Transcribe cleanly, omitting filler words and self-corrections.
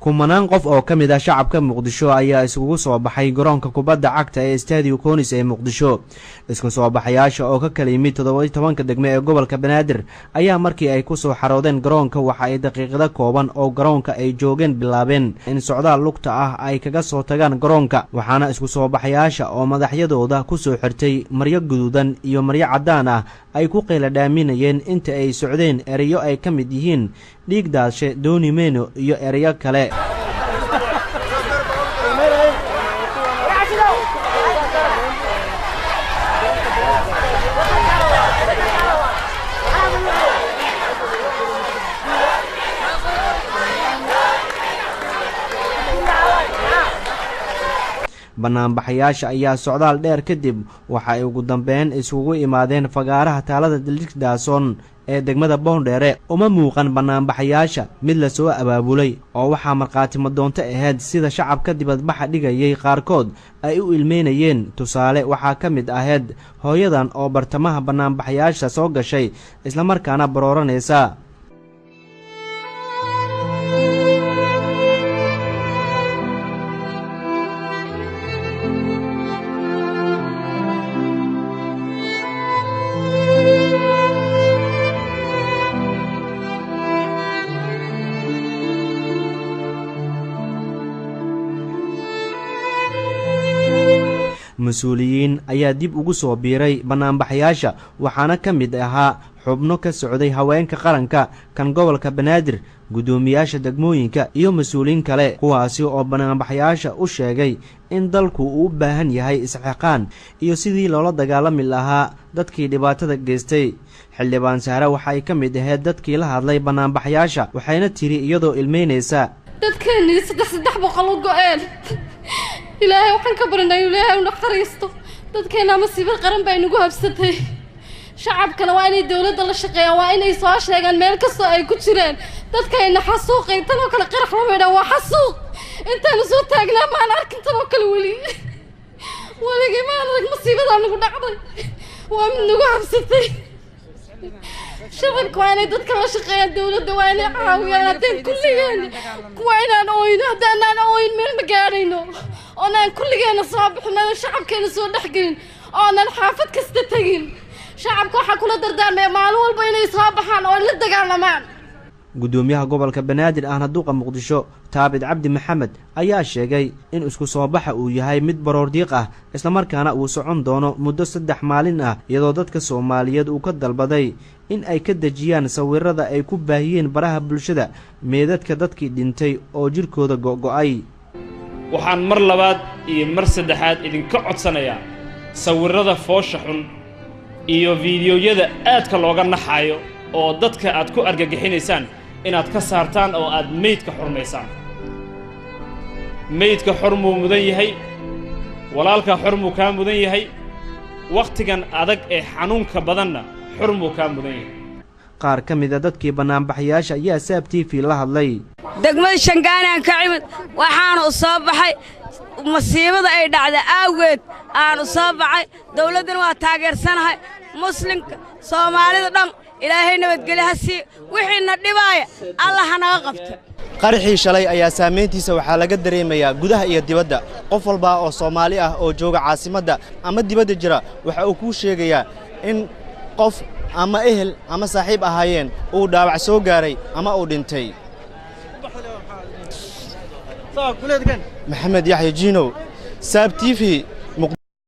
kumanaan qof oo ka mid ah shacabka Muqdisho ayaa isugu soo baxay garoonka kubadda cagta ee Stadio Konis ee Muqdisho. Isku soo baxayaasha oo ka kala yimid 17 degme ee gobolka Banaadir ayaa markii ay ku soo xaroodeen garoonka waxa ay daqiiqado kooban oo garoonka ay joogeen bilaabeen in socdaal lugta ah ay kaga soo tagaan garoonka, waxaana isku soo baxayaasha oo madaxyadooda ku soo xirtay maryo guduudan iyo maryo cadaan ah ay ku qeyla dhaaminayeen inta ay socdeen erayo ay ka mid yihiin dhiig daashe dooni meeno iyo erayo kale. Banaanbaxayaasha ayaa socdaal dheer kadib waxa ay ugu dambeyn isugu imaadeen fagaaraha taalada Daason ee degmada Boondheere. Uma muuqan banaanbaxayaasha mid la soo abaabulay oo waxa marqaati madoonta ahayd sida shacabka dibadbaxa dhigayay qaarkood ay u ilmeynayeen. Tusaale waxa ka mid ahayd hooyadan oo bartamaha banaanbaxayaasha soo gashay isla markaana barooranaysa. Mas'uuliyiin ayaa dib ugu soo biiray banaanbaxayaasha waxaana ka mid ahaa xubno ka socday haweenka qaranka kan gobolka Banaadir, gudoomiyaasha degmooyinka iyo mas'uuliyiin kale kuwaasi oo banaanbaxayaasha u sheegay in dalku uu u baahan yahay isxaqaan iyo sidii loola dagaalami lahaa dadkii dhibaatada geystay. Xildhibaan Sahra waxay ka mid ahayd dadkii la hadlay banaanbaxayaasha waxayna tiri iyadoo ilmeynaysa dadkeenii 300 go'een ilaahay waxaan ka baranay ilaahay una xariisto dadkeena masiibo qaran bay nagu habsatay. shacabkana waa inay dawladda la shaqeeyaan, waa inay soo sheegaan meel kasta ay ku jireen dadkeena xasuuqay tan oo kale qarax la meedha waa xasuuq intaan soo taagnaa ma aan arkin tan oo kale wali ma arag masiibada nagu dhacday waa mid nagu habsatay. shacabka waa inay dadka la shaqeeyaan, dawladda waa inay caawiyaan haddaan kulligeen waa inaan ooyno haddaan ooyin meel ma gaadhayno oonaan kulligeena soo bixino shacabkeena soo dhexgelin oonaan xaafad kasta tegin. shacabka waxaa kula dardaarmaya maalin walba inay soo baxaan oo la dagaalamaan. gudoomiyaha gobolka Banaadir ahna duqa Muqdisho Taabid Cabdi Maxamed ayaa sheegay in isku soo baxa uu yahay mid baroor diiq ah isla markaana uu socon doono muddo 3 maalin ah iyadoo dadka Soomaaliyeed uu ka dalbaday in ay ka dajiyaan sawirada ay ku baahiyeen baraha bulshada meedadka dadkii dhintay oo jirkooda go'go'ay. waxaan mar labaad iyo mar saddexaad idinka codsanayaa sawirada foosha xun iyo fiidiyoyada aadka looga naxayo oo dadka aad ku argagixinaysaan inaad ka saartaan oo aad meydka xurmaysaan. meydka xurmuu mudan yahay, walaalka xurmuu kaa mudan yahay, waqtigan adag ee xanuunka badanna xurmuu kaa mudan yahay. qaar ka mid ah dadkii banaanbaxayaasha ayaa Saab TV la hadlay. degmada Shangaanaan ka cimid waxaan u soo baxay masiibada ay dhacday awgeed aan u soo baxay. dawladuna waa taageersanahay, muslimka Soomaalida dhan ilaahay nabadgelyo ha sii wixiina dhibaaya Allah hanaga qabto. qarxii shalay ayaa saameyntiisa waxaa laga dareemayaa gudaha iyo dibadda. qof walba oo Soomaali ah oo jooga caasimadda ama dibadda jira waxa uu ku sheegayaa in qof ama ehel ama saaxiib ahaayeen uu dhaawac soo gaaray ama uu dhintay. Maxamed Yaxya Jino, Saab TV.